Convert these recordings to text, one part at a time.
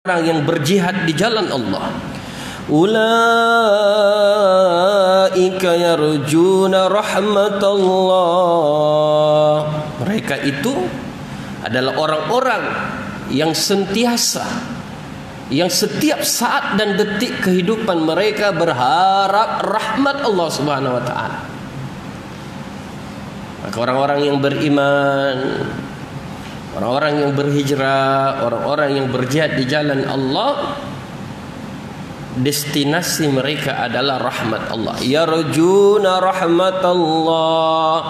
orang yang berjihad di jalan Allah. Ulaika yarjuna rahmatullah. Mereka itu adalah orang-orang yang sentiasa, yang setiap saat dan detik kehidupan mereka berharap rahmat Allah Subhanahu wa taala. Maka orang-orang yang beriman, orang-orang yang berhijrah, orang-orang yang berjihad di jalan Allah, destinasi mereka adalah rahmat Allah. Yarjuna rahmatullah.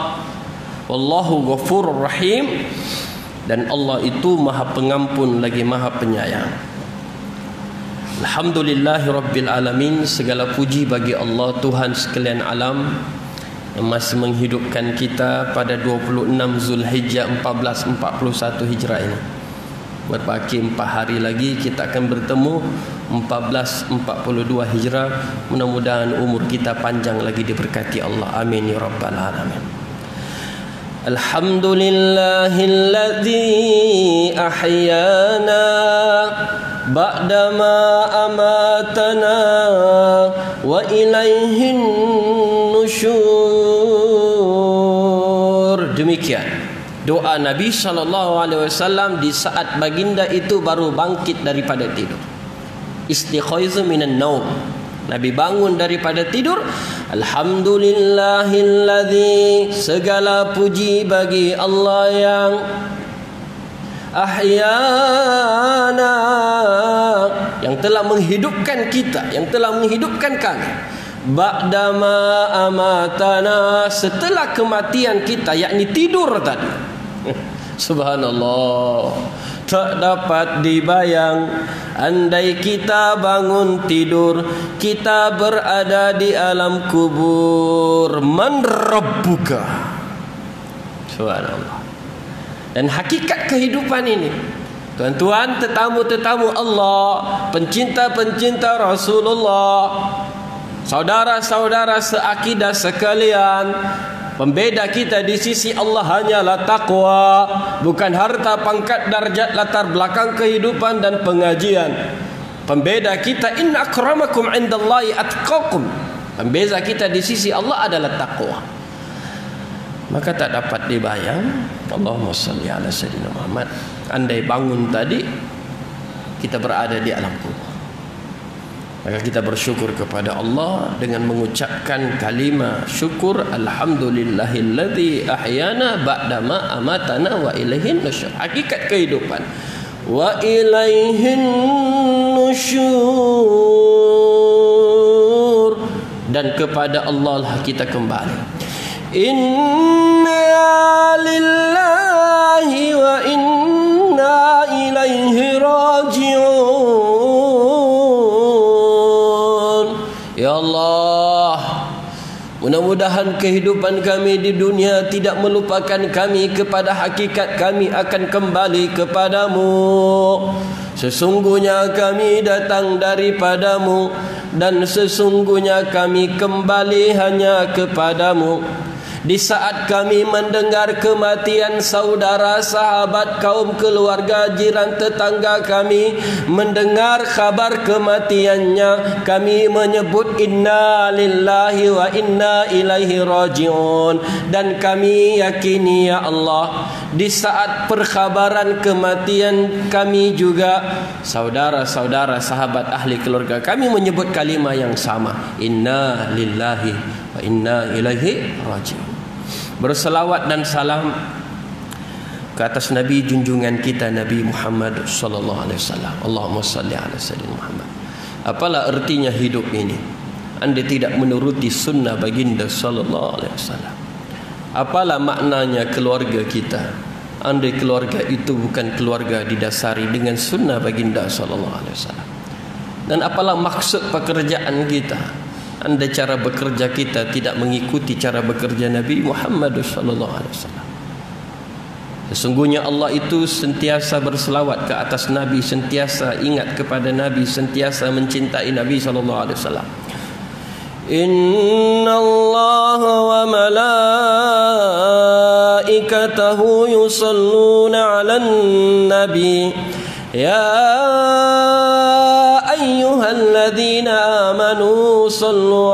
Wallahu ghafurur rahim. Dan Allah itu Maha Pengampun lagi Maha Penyayang. Alhamdulillahirabbil alamin. Segala puji bagi Allah Tuhan sekalian alam yang masih menghidupkan kita pada 26 Zulhijjah 1441 Hijrah ini. Berbaki 4 hari lagi kita akan bertemu 1442 Hijrah. Mudah-mudahan umur kita panjang lagi diberkati Allah. Amin ya rabbal alamin. Alhamdulillahilladzi ahyana ba'dama amatana wa ilaihin nusyur. Demikian doa Nabi SAW di saat baginda itu baru bangkit daripada tidur. Istighaizu minan naum. Nabi bangun daripada tidur. Alhamdulillahilladzi, segala puji bagi Allah yang ahyana, yang telah menghidupkan kita, yang telah menghidupkan kami. Ba'dama amatana, setelah kematian kita, yakni tidur tadi. Subhanallah, tak dapat dibayang andai kita bangun tidur, kita berada di alam kubur. Man rabbuka. Subhanallah. Dan hakikat kehidupan ini, tuan-tuan, tetamu-tetamu Allah, pencinta-pencinta Rasulullah, saudara-saudara seakidah sekalian, pembeda kita di sisi Allah hanyalah takwa, bukan harta, pangkat, darjat, latar belakang kehidupan dan pengajian. Pembeda kita, inna akramakum indallahi atqakum. Pembeza kita di sisi Allah adalah takwa. Maka tak dapat dibayang, Allahumma salli ala sayyidina Muhammad, andai bangun tadi kita berada di alam kubur. Maka kita bersyukur kepada Allah dengan mengucapkan kalimah syukur. Alhamdulillahilladzi ahyana ba'dama amatana wa ilaihin nusyur. Hakikat kehidupan. Wa ilaihin nusyur. Dan kepada Allah lah kita kembali. Inna lillahi wa inna ilaihi raji'un. Ya Allah, mudah-mudahan kehidupan kami di dunia tidak melupakan kami kepada hakikat kami akan kembali kepadamu. Sesungguhnya kami datang daripadamu dan sesungguhnya kami kembali hanya kepadamu. Di saat kami mendengar kematian saudara, sahabat, kaum keluarga, jiran, tetangga kami, mendengar kabar kematiannya, kami menyebut inna lillahi wa inna ilaihi raji'un. Dan kami yakini ya Allah, di saat perkhabaran kematian kami juga, saudara-saudara, sahabat, ahli keluarga kami menyebut kalimah yang sama, inna lillahi wa inna ilaihi raji'un. Berselawat dan salam ke atas Nabi junjungan kita, Nabi Muhammad sallallahu alaihi wasallam. Allahumma salli ala sayyidina Muhammad. Apalah artinya hidup ini anda tidak menuruti sunnah baginda sallallahu alaihi wasallam? Apalah maknanya keluarga kita anda keluarga itu bukan keluarga didasari dengan sunnah baginda sallallahu alaihi wasallam? Dan apalah maksud pekerjaan kita anda cara bekerja kita tidak mengikuti cara bekerja Nabi Muhammad sallallahu alaihi wasallam? Sesungguhnya Allah itu sentiasa berselawat ke atas Nabi, sentiasa ingat kepada Nabi, sentiasa mencintai Nabi sallallahu alaihi wasallam. Inna Allah wa malaikatahu yusalluna 'alan nabi Ya ayyuhalladzina amanu sallu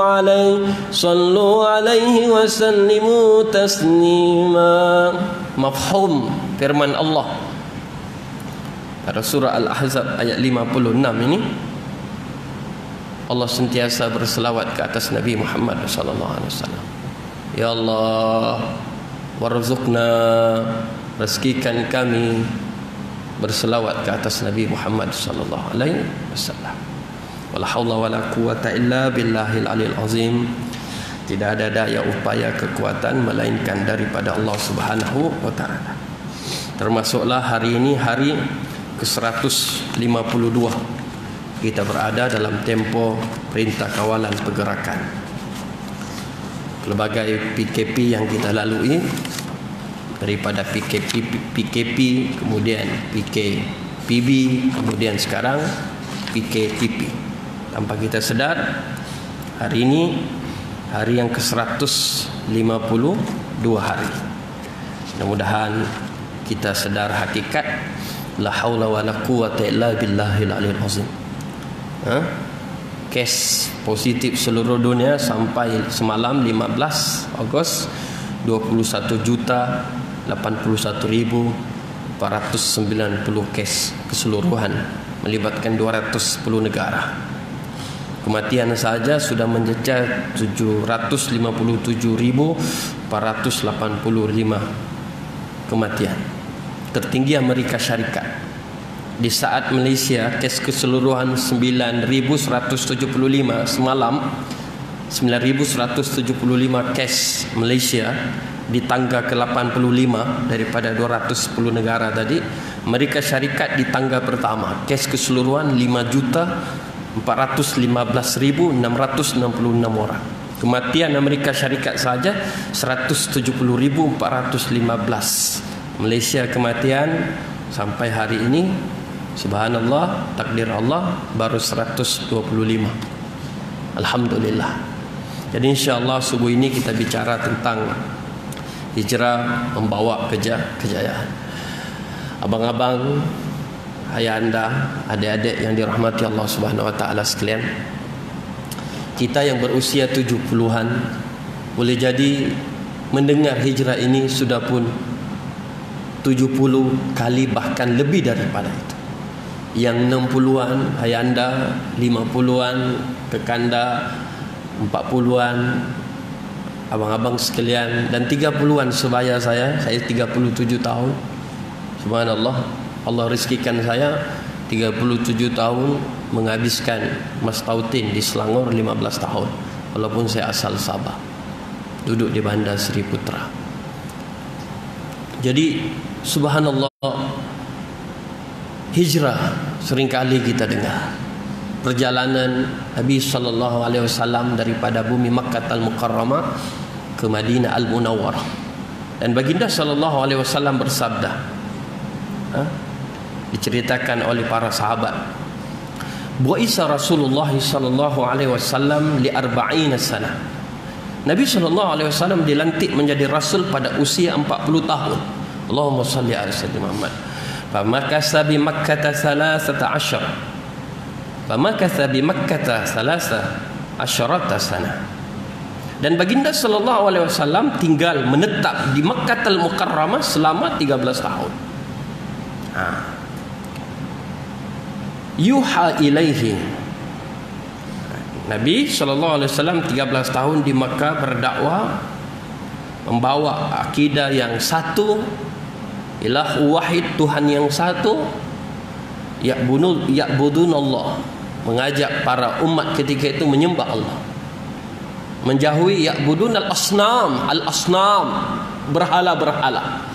alaihi wa sallimu taslima. Mafhum firman Allah pada surah Al-Ahzab ayat 56 ini, Allah sentiasa berselawat ke atas Nabi Muhammad sallallahu alaihi wasallam. Ya Allah, warzuqna, rezekikan kami berselawat ke atas Nabi Muhammad sallallahu alaihi wasallam. Wala haula wala quwata illa billahil aliyil azim. Tidak ada daya upaya kekuatan melainkan daripada Allah Subhanahu wa taala. Termasuklah hari ini hari ke-152 kita berada dalam tempo perintah kawalan pergerakan. Pelbagai PKP yang kita lalui, daripada PKP, kemudian PKPB, kemudian sekarang PKTP. Tanpa kita sedar, hari ini hari yang ke-152 hari. Mudah-mudahan kita sedar hakikat la haula wala quwata illa billahil aliyil azim. Kes positif seluruh dunia sampai semalam 15 Ogos 21.081.490 kes keseluruhan, melibatkan 210 negara. Kematian saja sudah menjejak 757.485 kematian. Tertinggi Amerika Syarikat. Di saat Malaysia kes keseluruhan 9.175 semalam, 9.175 kes Malaysia di tangga ke-85 daripada 210 negara tadi. Amerika Syarikat di tangga pertama, kes keseluruhan 5.415.666 orang. Kematian Amerika Syarikat saja 170.415. Malaysia kematian sampai hari ini, subhanallah, takdir Allah, baru 125. Alhamdulillah. Jadi insyaAllah subuh ini kita bicara tentang hijrah membawa kejayaan. Abang-abang, ayah-anda, adik-adik yang dirahmati Allah Subhanahu wa taala sekalian, kita yang berusia 70-an boleh jadi mendengar hijrah ini sudah pun 70 kali, bahkan lebih daripada itu. Yang 60-an, ayanda 50-an, kekanda 40-an, abang-abang sekalian, dan 30-an sebaya saya 37 tahun. Subhanallah, Allah rezekikan saya 37 tahun menghabiskan Mas Tautin di Selangor 15 tahun. Walaupun saya asal Sabah, duduk di Bandar Seri Putra. Jadi subhanallah, hijrah seringkali kita dengar. Perjalanan Nabi SAW daripada bumi Makkah Al-Mukarramah ke Madinah Al-Munawwarah. Dan baginda SAW bersabda, diceritakan oleh para sahabat, bu'isa Rasulullah SAW li 40 sana. Nabi SAW dilantik menjadi Rasul pada usia 40 tahun. Allahumma salli ala sayyidina Muhammad. Famakatha bi Makkah 13 sana. Dan baginda SAW tinggal menetap di Makkah Al-Mukarramah selama 13 tahun. Yuha ilaihi, Nabi SAW 13 tahun di Makkah berdakwah, membawa akidah yang satu, ilah wahid, Tuhan yang satu, ya'budun Allah, mengajak para umat ketika itu menyembah Allah, menjauhi ya'budun al-asnam, berhala-berhala.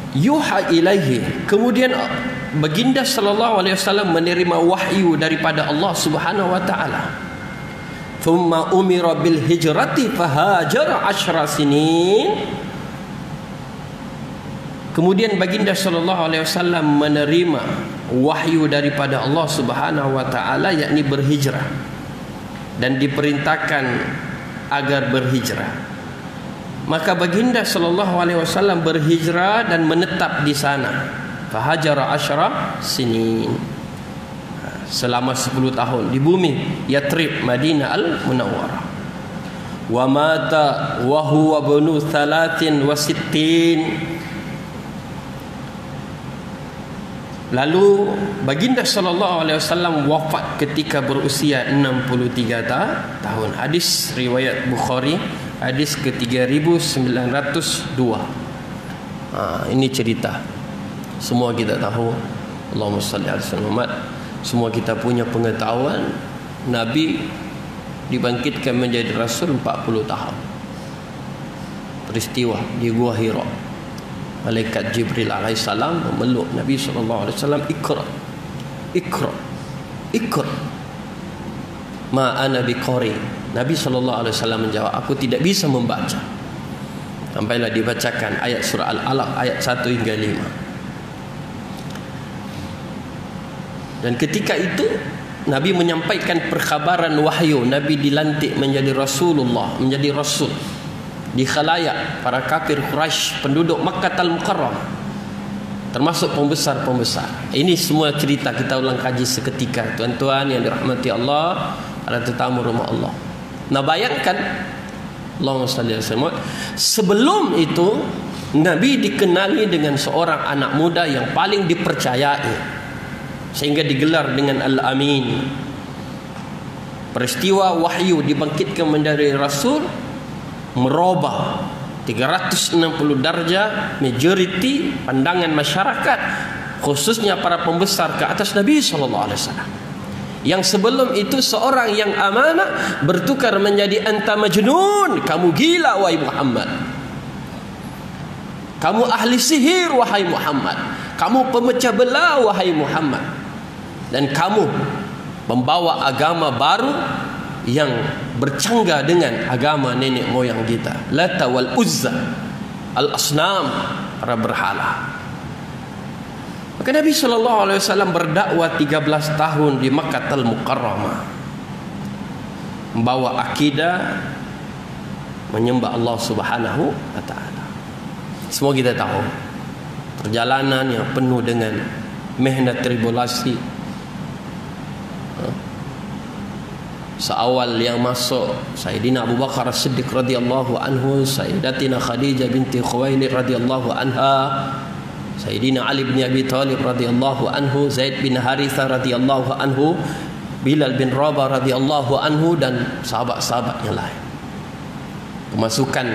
Yuha ilaihi, kemudian baginda SAW menerima wahyu daripada Allah Subhanahu wa taala. Thumma umira bil hijrati fahajara 10 sinin. Kemudian baginda SAW menerima wahyu daripada Allah Subhanahu wa taala, yakni berhijrah, dan diperintahkan agar berhijrah Maka baginda sallallahu alaihi wasallam berhijrah dan menetap di sana. Fahajara 10 sinin. Selama 10 tahun di bumi Yathrib, Madinah Al-Munawwarah. Wa mata wa huwa ibnu 63. Lalu baginda sallallahu alaihi wasallam wafat ketika berusia 63 tahun. Hadis riwayat Bukhari, hadis ke-3902. Ini cerita. Semua kita tahu. Allahumma salli ala Muhammad. Semua kita punya pengetahuan Nabi dibangkitkan menjadi Rasul 40 tahun. Peristiwa di Gua Hira. Malaikat Jibril alaihissalam memeluk Nabi sallallahu alaihi wasallam, "Iqra. Iqra. Iqra. Ma ana biqari." Nabi sallallahu alaihi wasallam menjawab, "Aku tidak bisa membaca." Sampailah dibacakan ayat surah Al-Alaq ayat 1 hingga 5. Dan ketika itu Nabi menyampaikan perkhabaran wahyu. Nabi dilantik menjadi Rasulullah, menjadi Rasul di khalayak para kafir Quraisy, penduduk Makkah Al-Mukarramah, termasuk pembesar-pembesar. Ini semua cerita kita ulang kaji seketika, tuan-tuan yang dirahmati Allah, para tetamu rumah Allah. Nah, bayangkan, Allahumma salli alaihi wasallam, sebelum itu Nabi dikenali dengan seorang anak muda yang paling dipercayai, sehingga digelar dengan Al-Amin. Peristiwa wahyu dibangkitkan menjadi Rasul merubah 360 darjah majority pandangan masyarakat, khususnya para pembesar ke atas Nabi sallallahu alaihi wasallam. Yang sebelum itu seorang yang amanah bertukar menjadi anta majnun, kamu gila wahai Muhammad. Kamu ahli sihir wahai Muhammad. Kamu pemecah belah wahai Muhammad. Dan kamu membawa agama baru yang bercanggah dengan agama nenek moyang kita, Lata wal Uzza, al-asnam, para berhala. Maka Nabi sallallahu alaihi wasallam berdakwah 13 tahun di Makkah Al-Mukarramah, membawa akidah menyembah Allah Subhanahu wa taala. Semua kita tahu perjalanan yang penuh dengan mihnat tribulasi. Seawal yang masuk Sayyidina Abu Bakar As-Siddiq radhiyallahu anhu, Sayyidatina Khadijah binti Khuwailid radhiyallahu anha, Sayyidina Ali bin Abi Thalib radhiyallahu anhu, Zaid bin Harithah radhiyallahu anhu, Bilal bin Rabah radhiyallahu anhu, dan sahabat-sahabat yang lain. Kemasukan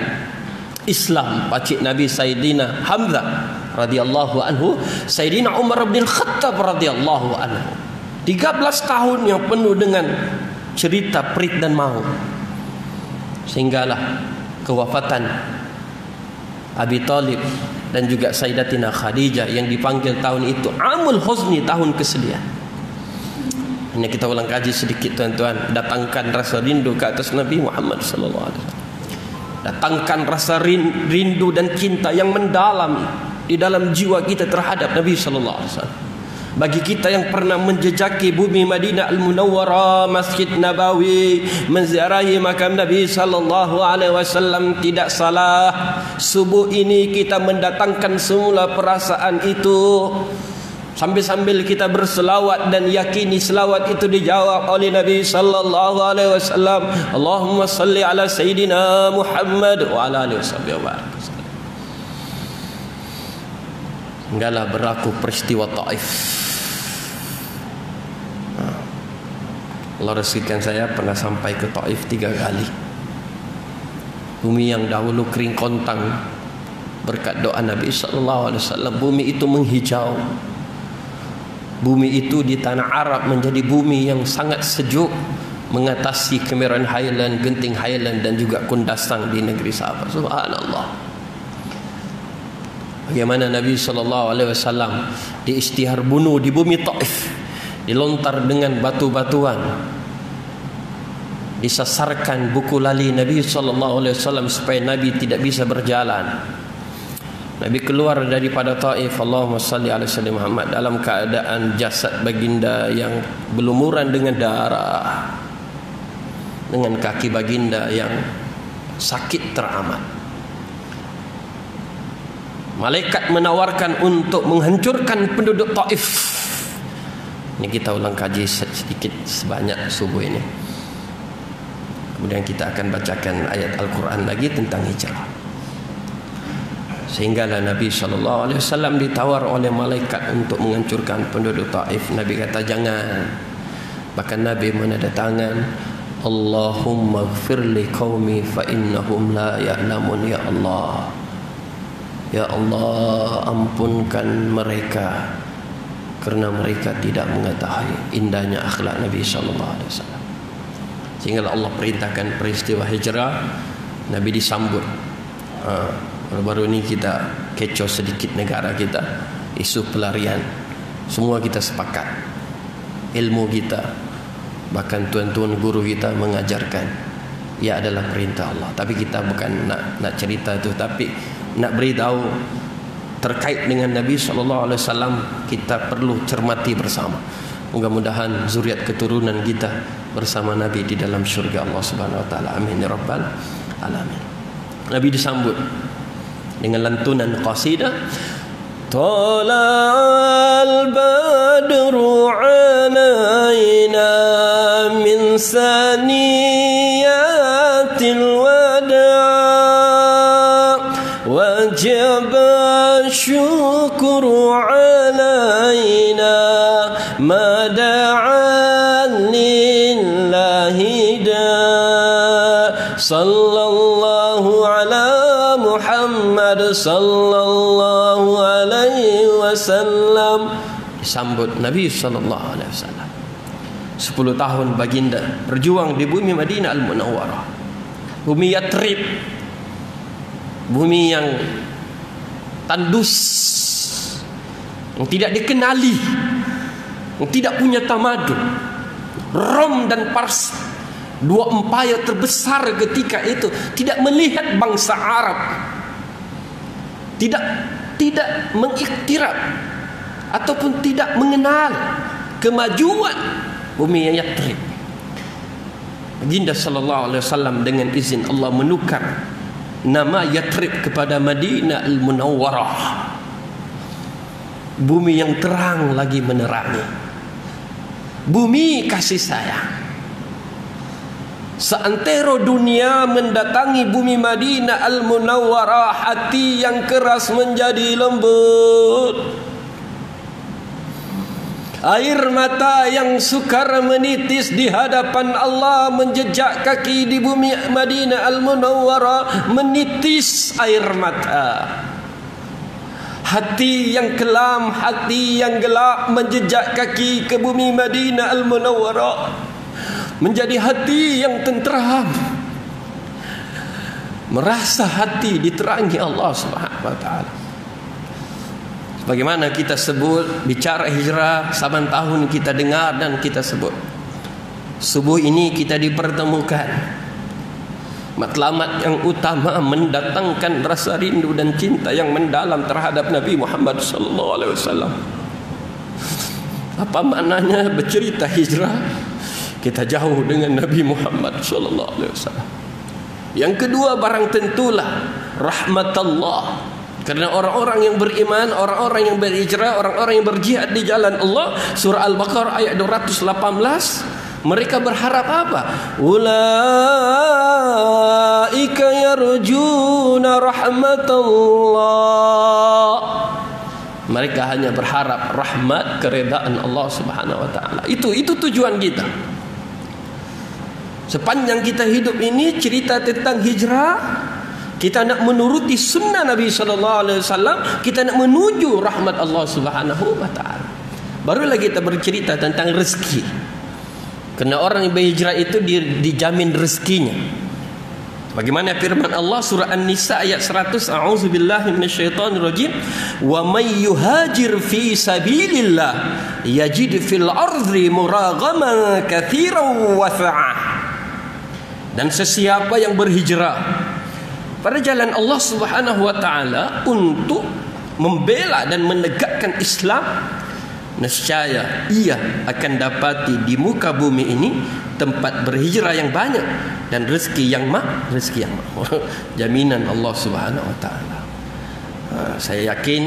Islam pacik Nabi Sayyidina Hamzah radhiyallahu anhu, Sayyidina Umar bin Khattab radhiyallahu anhu. 13 tahun yang penuh dengan cerita perit dan maut, sehinggalah kewafatan Abi Thalib dan juga Sayyidatina Khadijah yang dipanggil tahun itu Amul Huzni, tahun kesedihan. Hanya kita ulang kaji sedikit, tuan-tuan. Datangkan rasa rindu ke atas Nabi Muhammad sallallahu alaihi wasallam. Datangkan rasa rindu dan cinta yang mendalam di dalam jiwa kita terhadap Nabi sallallahu alaihi wasallam. Bagi kita yang pernah menjejaki bumi Madinah Al-Munawwarah, Masjid Nabawi, menziarahi makam Nabi sallallahu alaihi wasallam, tidak salah. Subuh ini kita mendatangkan semula perasaan itu, sambil kita berselawat dan yakini selawat itu dijawab oleh Nabi sallallahu alaihi wasallam. Allahumma salli ala Sayyidina Muhammad wa ala alihi wasallam. Hinggalah berlaku peristiwa Taif. Allah rezekikan saya pernah sampai ke Taif 3 kali. Bumi yang dahulu kering kontang, berkat doa Nabi sallallahu alaihi wasallam, bumi itu menghijau. Bumi itu di tanah Arab menjadi bumi yang sangat sejuk, mengatasi kemerahan Highland, genting Highland, dan juga kundasang di negeri sahabat. Subhanallah. Bagaimana Nabi sallallahu alaihi wasallam diisytihar bunuh di bumi Taif, dilontar dengan batu-batuan, disasarkan buku lali Nabi sallallahu alaihi wasallam supaya Nabi tidak bisa berjalan. Nabi keluar daripada Taif, Allahumma salli ala sayyidina Muhammad, dalam keadaan jasad baginda yang berlumuran dengan darah, dengan kaki baginda yang sakit teramat. Malaikat menawarkan untuk menghancurkan penduduk Taif. Ini kita ulang kaji sedikit sebanyak subuh ini. Kemudian kita akan bacakan ayat Al-Quran lagi tentang hijrah. Sehinggalah Nabi SAW ditawar oleh malaikat untuk menghancurkan penduduk Taif. Nabi kata jangan. Bahkan Nabi menada tangan, Allahumma ighfir li qaumi fa innahum la ya'lamun. Ya Allah, ya Allah, ampunkan mereka kerana mereka tidak mengetahui indahnya akhlak Nabi SAW. Sehingga Allah perintahkan peristiwa hijrah. Nabi disambut. Baru-baru ini kita kecoh sedikit negara kita, isu pelarian. Semua kita sepakat, ilmu kita, bahkan tuan-tuan guru kita mengajarkan ia adalah perintah Allah. Tapi kita bukan nak cerita itu, tapi nak beritahu terkait dengan Nabi SAW. Kita perlu cermati bersama. Mudah-mudahan zuriat keturunan kita bersama Nabi di dalam syurga Allah Subhanahu Wa Taala. Amin ya rabbal alamin. Nabi disambut dengan lantunan qasidah, Tala'al badru alaina min saniyatil wada' wajaba syukru alaina ma da'a lillahi da' sallallahu ala Muhammad sallallahu alaihi wasallam. Disambut Nabi sallallahu alaihi wasallam. 10 tahun baginda berjuang di bumi Madinah Al-Munawwarah, bumi Yatrib, bumi yang tandus, yang tidak dikenali, yang tidak punya tamadun. Rom dan Pars, dua empayar terbesar ketika itu, tidak melihat bangsa Arab, tidak mengiktiraf ataupun tidak mengenal kemajuan bumi Yatrib. Baginda sallallahu alaihi wasallam dengan izin Allah menukar nama Yatrib kepada Madinah Al-Munawwarah, bumi yang terang lagi menerangi, bumi kasih sayang. Seantero dunia mendatangi bumi Madinah Al-Munawwarah, hati yang keras menjadi lembut. Air mata yang sukar menitis di hadapan Allah menjejak kaki di bumi Madinah Al-Munawwarah, menitis air mata. Hati yang kelam, hati yang gelap menjejak kaki ke bumi Madinah Al-Munawwarah, menjadi hati yang tenteram, merasa hati diterangi Allah Subhanahu wa taala. Bagaimana kita sebut bicara hijrah, saban tahun kita dengar dan kita sebut. Subuh ini kita dipertemukan. Matlamat yang utama mendatangkan rasa rindu dan cinta yang mendalam terhadap Nabi Muhammad sallallahu alaihi wasallam. Apa maknanya bercerita hijrah? Kita jauh dengan Nabi Muhammad sallallahu alaihi wasallam. Yang kedua, barang tentulah rahmatullah. Karena orang-orang yang beriman, orang-orang yang berhijrah, orang-orang yang berjihad di jalan Allah, surah Al-Baqarah ayat 218, mereka berharap apa? Ulaika yarjuna rahmatullah. Mereka hanya berharap rahmat, keredaan Allah Subhanahu wa taala. Itu tujuan kita. Sepanjang kita hidup ini cerita tentang hijrah, kita nak menuruti sunnah Nabi sallallahu alaihi wasallam, kita nak menuju rahmat Allah Subhanahu wa taala. Barulah kita bercerita tentang rezeki. Karena orang yang berhijrah itu dijamin rezekinya. Bagaimana firman Allah surah An-Nisa ayat 100, a'udzubillahi minasyaitonirrajim, wa may yuhajir fi sabilillah yajid fil ardi muraghaman katsiran wa sa'ah. Dan sesiapa yang berhijrah pada jalan Allah Subhanahu wa taala untuk membela dan menegakkan Islam, nescaya ia akan dapati di muka bumi ini tempat berhijrah yang banyak dan rezeki yang jaminan Allah Subhanahu wa taala. Saya yakin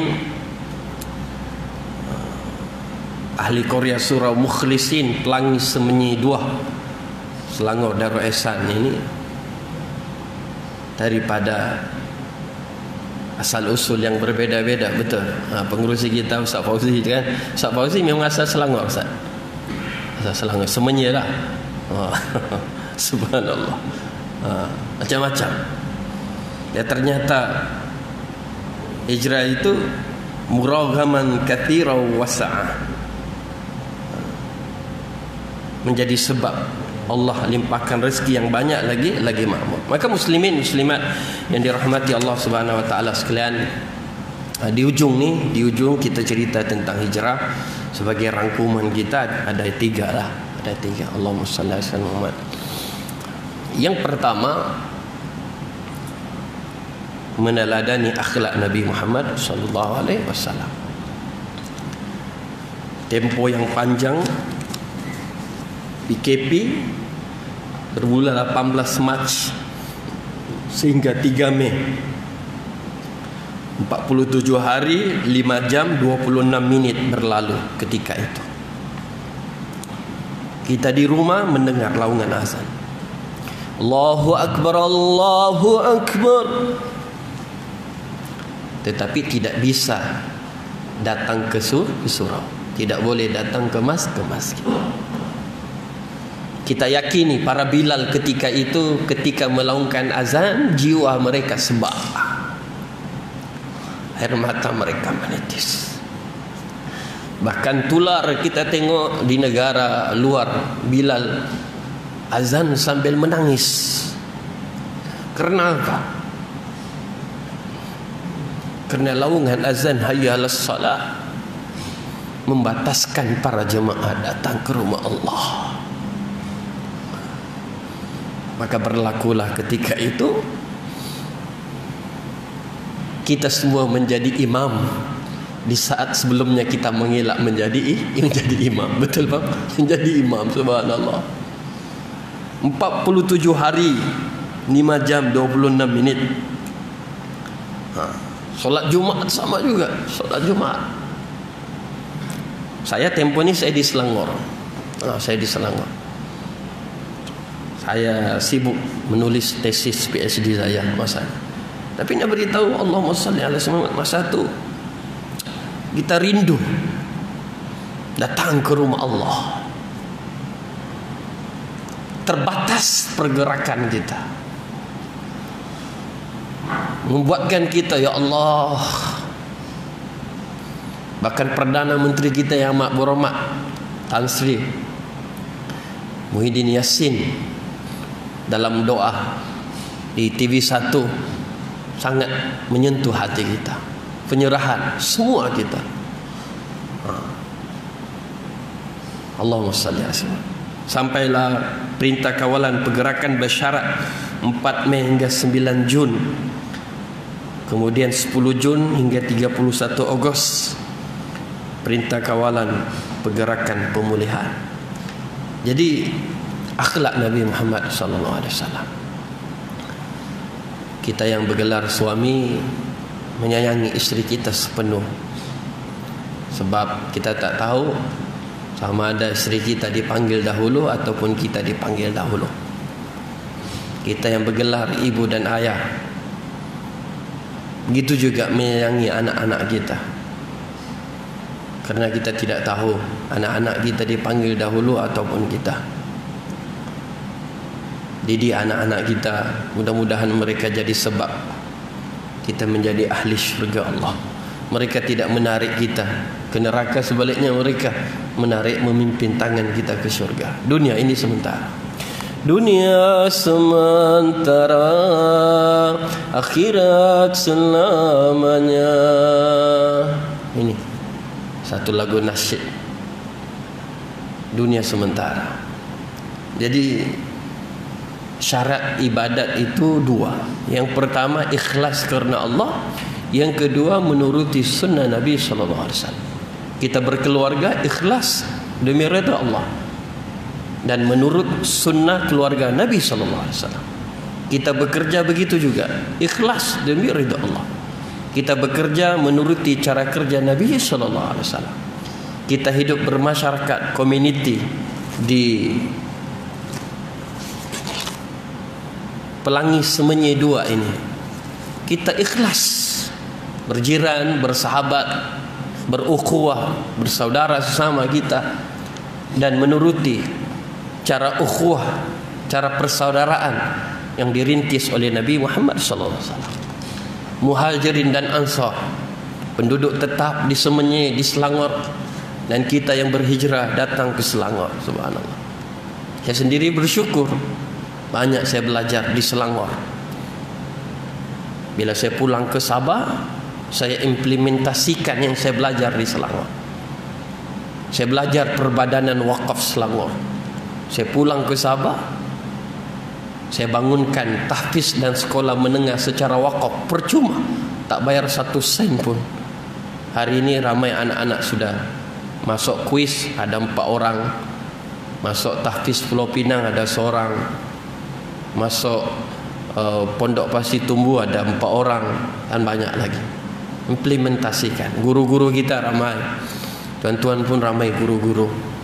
ahli Korea surau Mukhlisin, Pelangi Semenyi 2 Selangor Darul Ihsan ini daripada asal usul yang berbeza-beza, betul. Pengurusi kita Ustaz Fauzi kan, Ustaz Fauzi memang asal Selangor, Ustaz. Asal Selangor, Semenyi lah. Subhanallah. Macam-macam. Ya, ternyata hijrah itu muraghaman katsira wasa'ah, menjadi sebab Allah limpahkan rezeki yang banyak lagi makmur. Maka muslimin muslimat yang dirahmati Allah Subhanahu wa taala sekalian, di ujung kita cerita tentang hijrah. Sebagai rangkuman kita ada tiga. Allahumma shalli ala Muhammad. Yang pertama, meneladani akhlak Nabi Muhammad sallallahu alaihi wasallam. Tempo yang panjang PKP bermula 18 Mac sehingga 3 Mei, 47 hari 5 jam 26 minit berlalu ketika itu. Kita di rumah mendengar laungan azan. Allahu Akbar, Allahu Akbar. Tetapi tidak bisa datang ke surau, tidak boleh datang ke masjid. Kita yakini para Bilal ketika itu, ketika melaungkan azan, jiwa mereka sebab, air mata mereka menetes. Bahkan tular kita tengok di negara luar, Bilal azan sambil menangis. Karena apa? Karena laungan azan hayya 'alas salat membataskan para jemaah datang ke rumah Allah. Maka berlakulah ketika itu kita semua menjadi imam di saat sebelumnya kita mengelak menjadi imam. Betul Bang? Menjadi imam, subhanallah. 47 hari 5 jam 26 minit. Solat Jumaat sama juga, solat Jumaat. Saya tempo ini saya di Selangor. Saya sibuk menulis tesis PhD saya masanya. Tapi nak beritahu Allahumma shalli ala Muhammad, masa tu kita rindu datang ke rumah Allah. Terbatas pergerakan kita, membuatkan kita, ya Allah. Bahkan Perdana Menteri kita yang amat berhormat Tan Sri Muhyiddin Yassin dalam doa di TV1 sangat menyentuh hati kita. Penyerahan semua kita. Allahumma shalli ala Muhammad. Sampailah perintah kawalan pergerakan bersyarat 4 Mei hingga 9 Jun. Kemudian 10 Jun hingga 31 Ogos perintah kawalan pergerakan pemulihan. Jadi akhlak Nabi Muhammad sallallahu alaihi wasallam. Kita yang bergelar suami menyayangi isteri kita sepenuh. Sebab kita tak tahu sama ada isteri kita dipanggil dahulu ataupun kita dipanggil dahulu. Kita yang bergelar ibu dan ayah, begitu juga menyayangi anak-anak kita. Karena kita tidak tahu anak-anak kita dipanggil dahulu ataupun kita. Didik anak-anak kita, mudah-mudahan mereka jadi sebab kita menjadi ahli syurga Allah. Mereka tidak menarik kita ke neraka, sebaliknya mereka menarik, memimpin tangan kita ke syurga. Dunia ini sementara. Dunia sementara, akhirat selamanya. Ini satu lagu nasyid. Dunia sementara. Jadi syarat ibadat itu dua. Yang pertama ikhlas karena Allah. Yang kedua menuruti sunnah Nabi SAW. Kita berkeluarga ikhlas demi redha Allah dan menurut sunnah keluarga Nabi SAW. Kita bekerja begitu juga, ikhlas demi ridha Allah. Kita bekerja menuruti cara kerja Nabi sallallahu alaihi wasallam. Kita hidup bermasyarakat, community di Pelangi Semenyi 2 ini. Kita ikhlas berjiran, bersahabat, berukhuwah, bersaudara sesama kita, dan menuruti cara ukhuwah, cara persaudaraan yang dirintis oleh Nabi Muhammad sallallahu alaihi wasallam. Muhajirin dan Ansar, penduduk tetap di Semenyi, di Selangor, dan kita yang berhijrah datang ke Selangor. Subhanallah. Saya sendiri bersyukur banyak saya belajar di Selangor. Bila saya pulang ke Sabah, saya implementasikan yang saya belajar di Selangor. Saya belajar Perbadanan Wakaf Selangor. Saya pulang ke Sabah, saya bangunkan tahfiz dan sekolah menengah secara wakaf, percuma, tak bayar 1 sen pun. Hari ini ramai anak-anak sudah masuk kuis, ada 4 orang. Masuk tahfiz Pulau Pinang ada 1 orang. Masuk Pondok Pasir Tumbu ada 4 orang, dan banyak lagi. Implementasikan. Guru-guru kita ramai, tuan-tuan pun ramai guru-guru.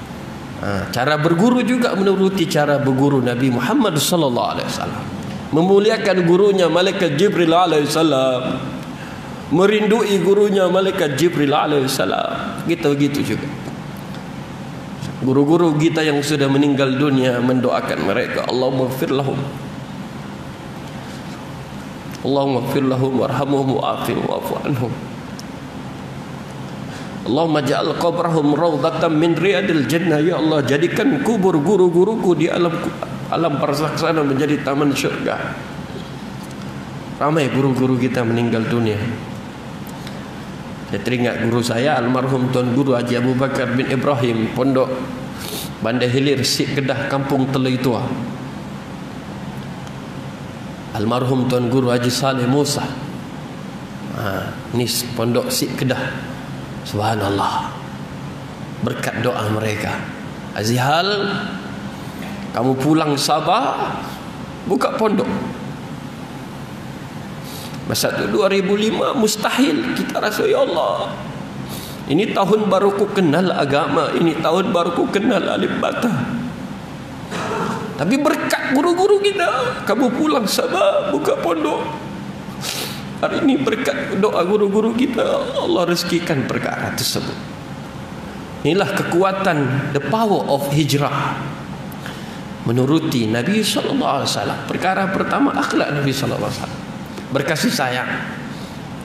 Cara berguru juga menuruti cara berguru Nabi Muhammad sallallahu alaihi wasallam. Memuliakan gurunya malaikat Jibril alaihi salam, merindui gurunya malaikat Jibril alaihi salam. Gitu juga. Guru-guru kita yang sudah meninggal dunia, mendoakan mereka, Allahumma ighfir lahum, Allahumma ighfir lahum warhamhum wa'afihim wa'fu anhum. Allahumma ja'al qabrahum rawdatan min riyadil jannah. Ya Allah, jadikan kubur guru-guruku di alam barzakh sana menjadi taman syurga. Ramai guru-guru kita meninggal dunia. Saya teringat guru saya almarhum Tuan Guru Haji Abu Bakar bin Ibrahim, Pondok Bandar Hilir, Sik Kedah, Kampung Telui Tua. Almarhum Tuan Guru Haji Saleh Musa, ini Pondok Sik Kedah. Subhanallah, berkat doa mereka. Azihal, kamu pulang Sabah, buka pondok. Masa itu 2005 mustahil. Kita rasa, ya Allah, ini tahun baru ku kenal agama, ini tahun baru ku kenal alif bata. Tapi berkat guru-guru kita, kamu pulang Sabah, buka pondok. Hari ini berkat doa guru-guru kita, Allah rezekikan perkara tersebut. Inilah kekuatan, the power of hijrah, menuruti Nabi SAW. Perkara pertama, akhlak Nabi SAW. Berkasih sayang,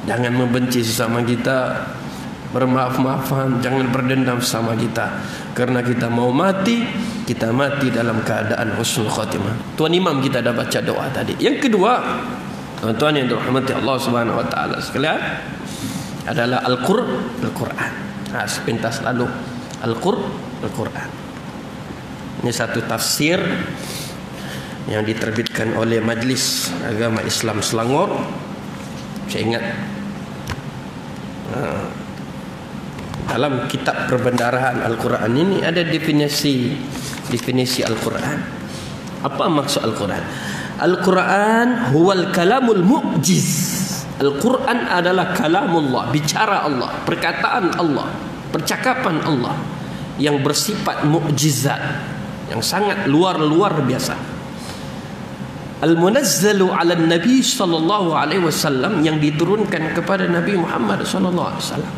jangan membenci sesama kita, bermaaf-maafan, jangan berdendam sama kita. Karena kita mau mati, kita mati dalam keadaan husnul khatimah. Tuan Imam kita dah baca doa tadi. Yang kedua, tuan-tuan yang dirahmati Allah Subhanahu wa taala sekalian, adalah Al-Quran. Sepintas lalu Al-Quran. Ini satu tafsir yang diterbitkan oleh Majlis Agama Islam Selangor. Saya ingat dalam kitab perbendaharaan Al-Quran ini ada definisi Al-Quran. Apa maksud Al-Quran? Al-Quran huwal kalamul mu'jiz. Al-Quran adalah kalamullah, bicara Allah, perkataan Allah, percakapan Allah yang bersifat mukjizat, yang sangat luar biasa. Al-munazzalu 'ala Nabi sallallahu alaihi wasallam, yang diturunkan kepada Nabi Muhammad sallallahu alaihi wasallam.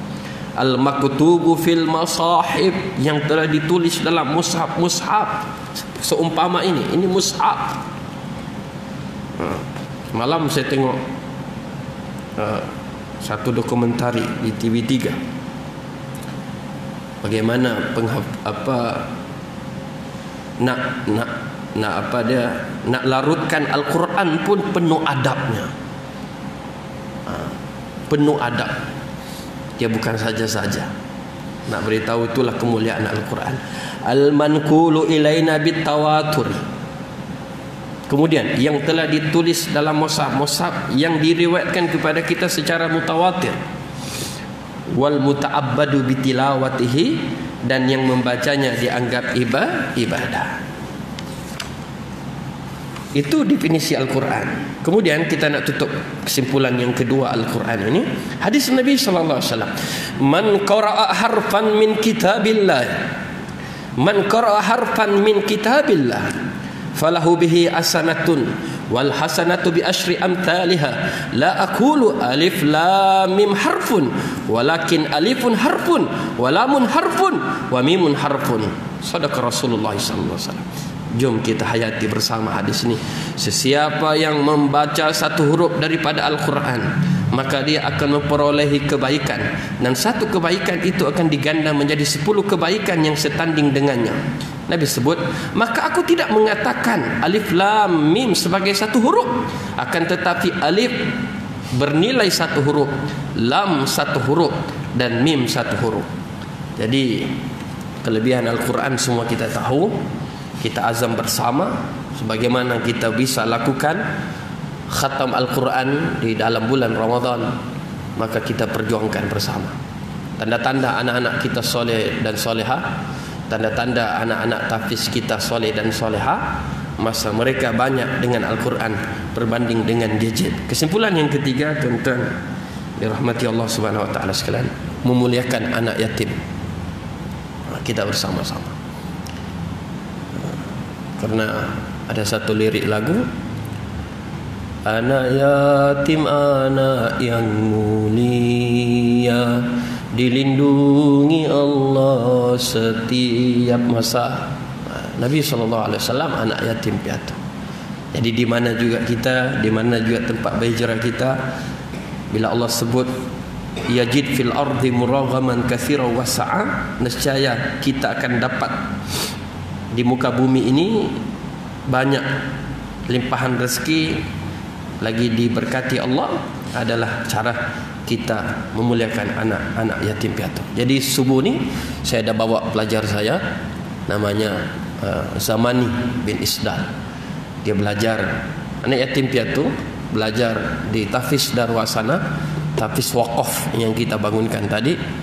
Al-maktubu fil masahib, yang telah ditulis dalam mushaf. Seumpama ini mushaf. Malam saya tengok satu dokumentari di TV3, bagaimana nak larutkan Al-Quran pun penuh adabnya. Penuh adab. Dia bukan saja-saja nak beritahu, itulah kemuliaan Al-Quran. Al-manqulu ilaina bitawatur. Kemudian yang telah ditulis dalam mushaf yang diriwayatkan kepada kita secara mutawatir. Wal muta'abbadu bitilawatihi, dan yang membacanya dianggap ibadah. Itu definisi Al-Quran. Kemudian kita nak tutup kesimpulan yang kedua Al-Quran ini. Hadis Nabi sallallahu alaihi wasallam, "Man qara'a harfan min kitabillah, man qara'a harfan min kitabillah, falahu bihi hasanatun wal hasanatu bi asyri amthaliha. La aqulu alif lam mim harfun, walakin alifun harfun, wa lamun harfun, wa mimun harfun." Sadaqa Rasulullah sallallahu alaihi wasallam. Jom kita hayati bersama hadis ini. Sesiapa yang membaca satu huruf daripada Al-Quran, maka dia akan memperolehi kebaikan, dan satu kebaikan itu akan diganda menjadi 10 kebaikan yang setanding dengannya. Nabi sebut, maka aku tidak mengatakan alif lam mim sebagai satu huruf, akan tetapi alif bernilai satu huruf, lam satu huruf, dan mim satu huruf. Jadi kelebihan Al-Quran semua kita tahu. Kita azam bersama sebagaimana kita bisa lakukan khatam Al-Quran di dalam bulan Ramadan, maka kita perjuangkan bersama. Tanda-tanda anak-anak kita soleh dan soleha, tanda-tanda anak-anak tahfiz kita soleh dan soleha, masa mereka banyak dengan Al-Quran berbanding dengan gadget. Kesimpulan yang ketiga, tuan-tuan dirahmati Allah Subhanahu wa taala sekalian, memuliakan anak yatim. Kita bersama-sama. Karena ada satu lirik lagu, anak yatim anak yang mulia, dilindungi Allah setiap masa. Nabi SAW anak yatim piatu. Jadi di mana juga kita, di mana juga tempat berhijrah kita, bila Allah sebut yajid fil ardi muraghaman katsiran wa sa'a, nescaya kita akan dapat di muka bumi ini banyak limpahan rezeki, lagi diberkati Allah, adalah cara kita memuliakan anak-anak yatim piatu. Jadi subuh ni saya dah bawa pelajar saya, namanya Zamani bin Isdal. Dia belajar anak yatim piatu, belajar di Tahfiz Darwasana, Tahfiz Waqaf yang kita bangunkan tadi.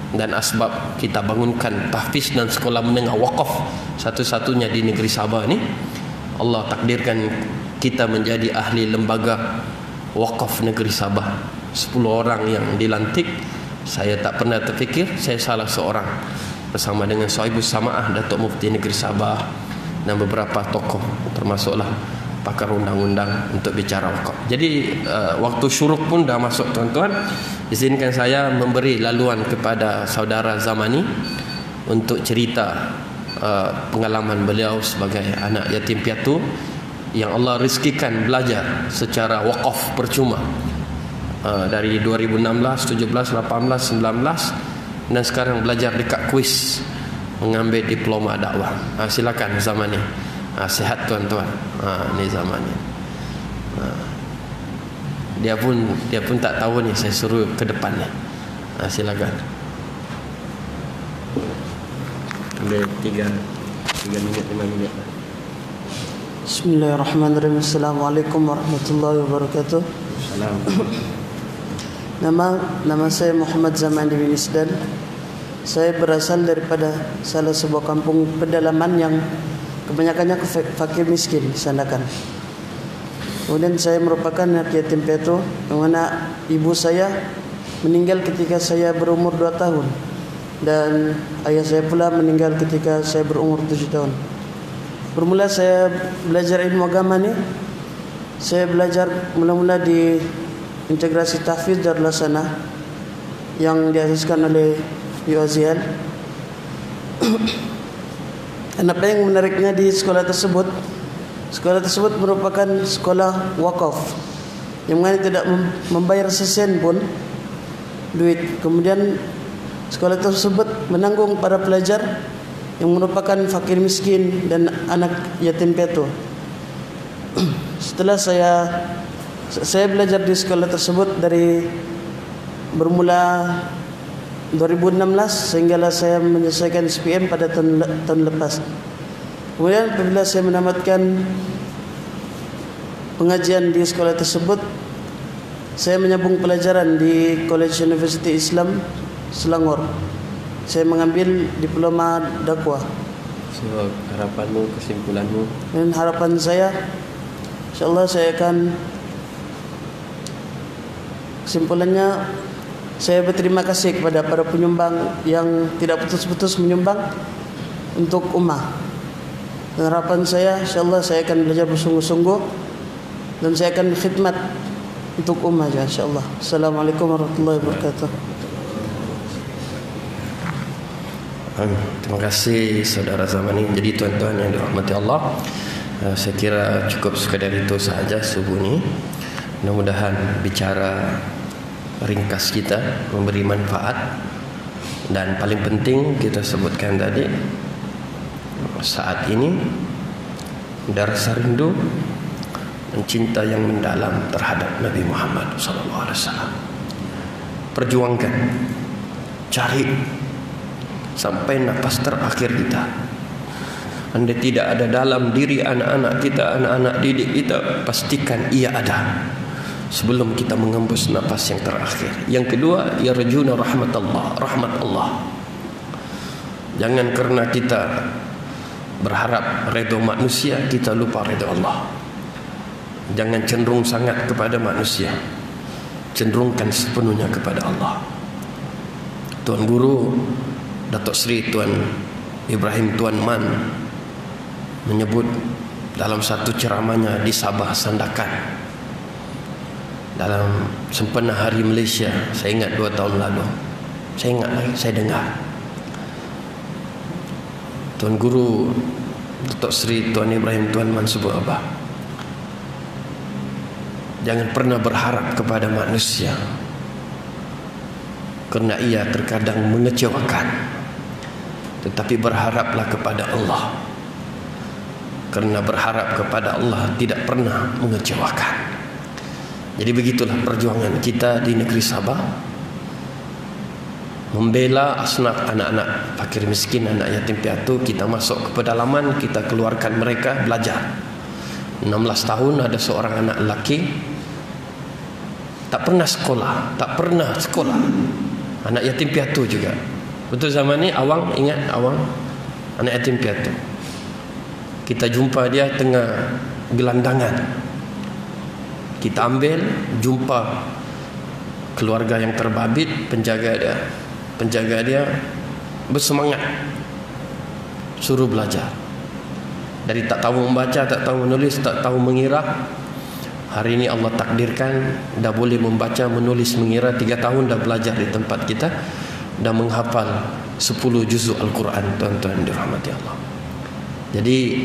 Dan asbab kita bangunkan tahfiz dan sekolah menengah wakaf satu-satunya di negeri Sabah ni, Allah takdirkan kita menjadi ahli lembaga wakaf negeri Sabah. 10 orang yang dilantik. Saya tak pernah terfikir saya salah seorang, bersama dengan Sahibus Samaah Datuk Mufti Negeri Sabah dan beberapa tokoh termasuklah pakar undang-undang untuk bicara wakaf. Jadi waktu syuruk pun dah masuk, tuan-tuan. Izinkan saya memberi laluan kepada saudara Zamani untuk cerita pengalaman beliau sebagai anak yatim piatu yang Allah rezekikan belajar secara wakaf percuma dari 2016, 17, 18, 19, dan sekarang belajar dekat kuis mengambil diploma dakwah. Silakan Zamani. Sihat tuan-tuan. Ni Zamani. Dia pun tak tahu ni, saya suruh ke depan ni. Silakan. Ambil 3 minit 5 minit. Bismillahirrahmanirrahim. Assalamualaikum warahmatullahi wabarakatuh. Assalamualaikum. Nama saya Muhammad Zamani bin Isdal. Saya berasal daripada salah sebuah kampung pedalaman yang kebanyakannya fakir miskin Sandakan. Kemudian saya merupakan anak yatim piatu, yang mana ibu saya meninggal ketika saya berumur 2 tahun dan ayah saya pula meninggal ketika saya berumur 7 tahun. Bermula saya belajar ilmu agama ni, saya belajar mula-mula di Integrasi Tahfiz Darwasana yang diasaskan oleh UAZL. Dan apa yang menariknya di sekolah tersebut merupakan sekolah wakaf yang mana tidak membayar sesen pun duit. Kemudian sekolah tersebut menanggung para pelajar yang merupakan fakir miskin dan anak yatim piatu. Setelah saya belajar di sekolah tersebut dari bermula 2016 sehinggalah saya menyelesaikan SPM pada tahun lepas. Kemudian apabila saya menamatkan pengajian di sekolah tersebut, saya menyambung pelajaran di College University Islam Selangor. Saya mengambil diploma dakwah. So, harapanmu, kesimpulanmu? Dan harapan saya Insyaallah saya akan, kesimpulannya saya berterima kasih kepada para penyumbang yang tidak putus-putus menyumbang untuk ummah. Dan harapan saya, insyaallah saya akan belajar bersungguh-sungguh dan saya akan khidmat untuk ummah juga, insyaallah. Assalamualaikum warahmatullahi wabarakatuh. Terima kasih saudara Zamani. Jadi tuan-tuan yang dirahmati Allah, saya kira cukup sekadar itu sahaja subuh ini. Mudah-mudahan bicara ringkas kita memberi manfaat. Dan paling penting kita sebutkan tadi, saat ini ada rasa rindu dan cinta yang mendalam terhadap Nabi Muhammad SAW. Perjuangkan, cari sampai nafas terakhir kita. Andai tidak ada dalam diri anak-anak kita, anak-anak didik kita, pastikan ia ada sebelum kita mengembus nafas yang terakhir. Yang kedua, yarjuna rahmat Allah. Jangan karena kita berharap redha manusia, kita lupa redha Allah. Jangan cenderung sangat kepada manusia, cenderungkan sepenuhnya kepada Allah. Tuan Guru Datuk Seri Tuan Ibrahim Tuan Man menyebut dalam satu ceramahnya di Sabah Sandakan dalam sempena Hari Malaysia, saya ingat 2 tahun lalu, saya ingat lagi, saya dengar Tuan Guru Datuk Seri Tuan Ibrahim Tuan Man sebut apa? Jangan pernah berharap kepada manusia kerana ia terkadang mengecewakan, tetapi berharaplah kepada Allah, kerana berharap kepada Allah tidak pernah mengecewakan. Jadi begitulah perjuangan kita di negeri Sabah, membela asnaf anak-anak fakir miskin, anak yatim piatu. Kita masuk ke pedalaman, kita keluarkan mereka belajar. 16 tahun ada seorang anak lelaki tak pernah sekolah, anak yatim piatu juga. Betul zaman ni Awang, ingat Awang, anak yatim piatu. Kita jumpa dia tengah gelandangan, kita ambil, jumpa keluarga yang terbabit, penjaga dia bersemangat suruh belajar. Dari tak tahu membaca, tak tahu menulis, tak tahu mengira, hari ini Allah takdirkan dah boleh membaca, menulis, mengira. 3 tahun dah belajar di tempat kita, dah menghafal 10 juzuk Al-Quran, tuan-tuan dirahmati Allah. Jadi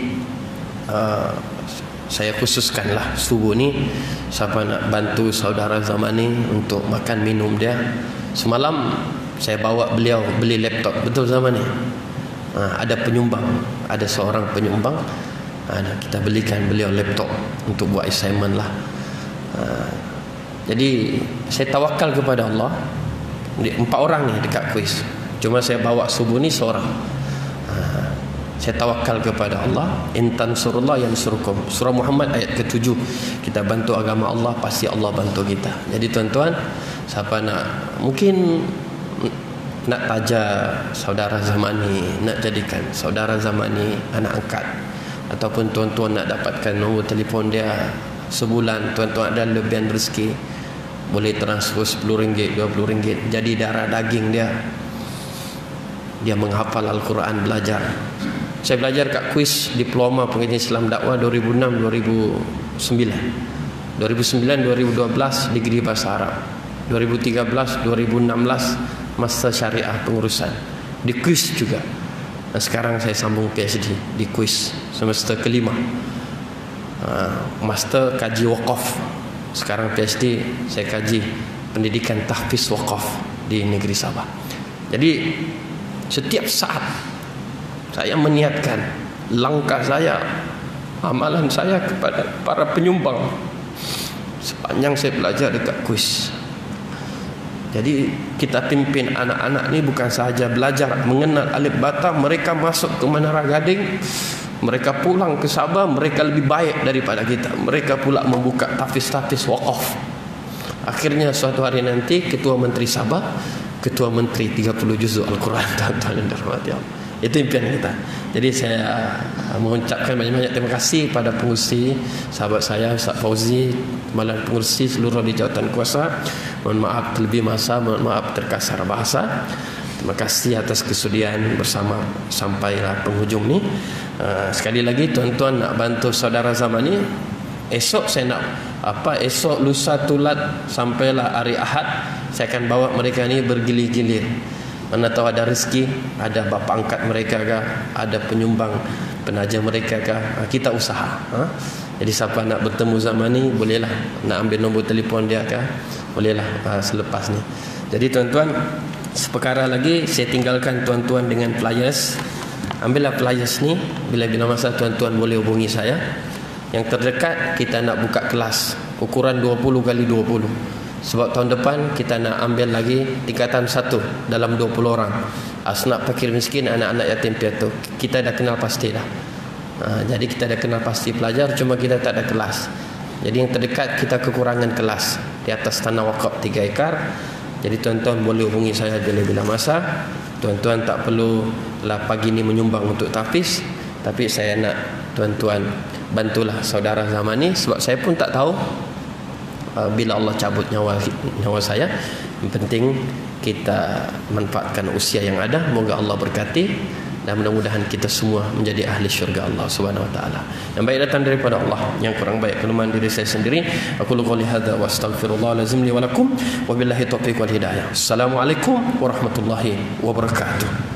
saya khususkanlah subuh ni, siapa nak bantu saudara Zamani untuk makan minum dia. Semalam saya bawa beliau beli laptop, betul Zamani? Ada penyumbang, ada seorang penyumbang, kita belikan beliau laptop untuk buat assignment lah. Jadi saya tawakal kepada Allah. 4 orang ni dekat kuis, cuma saya bawa subuh ni seorang. Saya tawakal kepada Allah. In tansurullah yansurkum. Surah Muhammad ayat ke-7. Kita bantu agama Allah, pasti Allah bantu kita. Jadi tuan-tuan, siapa nak, mungkin nak taja saudara Zamani, nak jadikan saudara Zamani anak angkat, ataupun tuan-tuan nak dapatkan nombor telefon dia, sebulan tuan-tuan ada lebihan rezeki, boleh transfer RM10, RM20, jadi darah daging dia menghafal Al-Quran, belajar. Saya belajar kat kuis diploma pengajian Islam dakwah 2006-2009, 2009-2012 degree bahasa Arab, 2013-2016 master syariah pengurusan di kuis juga. Dan sekarang saya sambung PhD di kuis semester kelima, master kaji wakaf. Sekarang PhD saya kaji pendidikan tahfiz wakaf di negeri Sabah. Jadi setiap saat saya meniatkan langkah saya, amalan saya kepada para penyumbang sepanjang saya belajar dekat kuis. Jadi kita pimpin anak-anak ni bukan sahaja belajar mengenal alif bata, mereka masuk ke Menara Gading, mereka pulang ke Sabah, mereka lebih baik daripada kita. Mereka pula membuka tahfiz wakaf. Akhirnya suatu hari nanti Ketua Menteri Sabah, Ketua Menteri 30 juzuk Al-Quran, tuan-tuan dan dirahmati Allah. Itu impian kita. Jadi saya mengucapkan banyak-banyak terima kasih pada pengurusi sahabat saya Ustaz Fauzi, Malang pengurusi seluruh di jawatan kuasa. Mohon maaf terlebih masa, mohon maaf terkasar bahasa. Terima kasih atas kesudian bersama sampailah penghujung ni. Sekali lagi tuan-tuan nak bantu saudara zaman ni. Esok saya nak esok lusa tulat sampailah hari Ahad, saya akan bawa mereka ni bergilir-gilir. Mana tahu ada rezeki, ada bapa angkat mereka kah, ada penyumbang penaja mereka kah, kita usaha. Jadi siapa nak bertemu zaman ni bolehlah, nak ambil nombor telefon dia kah, bolehlah selepas ni. Jadi tuan-tuan, seperkara lagi saya tinggalkan tuan-tuan dengan flyers. Ambillah flyers ni, bila-bila masa tuan-tuan boleh hubungi saya. Yang terdekat kita nak buka kelas ukuran 20 kali 20. Sebab tahun depan kita nak ambil lagi tingkatan 1 dalam 20 orang. Asnaf fakir miskin, anak-anak yatim piatu. Kita dah kenal pasti dah. Jadi kita dah kenal pasti pelajar, cuma kita tak ada kelas. Jadi yang terdekat kita kekurangan kelas di atas tanah wakaf 3 ekar. Jadi tuan-tuan boleh hubungi saya bila-bila masa. Tuan-tuan tak perlu lah pagi ni menyumbang untuk tahfiz, tapi saya nak tuan-tuan bantulah saudara zaman ni, sebab saya pun tak tahu bila Allah cabut nyawa saya. Yang penting kita manfaatkan usia yang ada. Moga Allah berkati dan mudah-mudahan kita semua menjadi ahli syurga Allah Subhanahu wa taala. Yang baik datang daripada Allah, yang kurang baik kelemahan diri saya sendiri. Aku qouli hadza wa astaghfirullah lazim li wa lakum wa billahi taufiq wal hidayah. Assalamualaikum warahmatullahi wabarakatuh.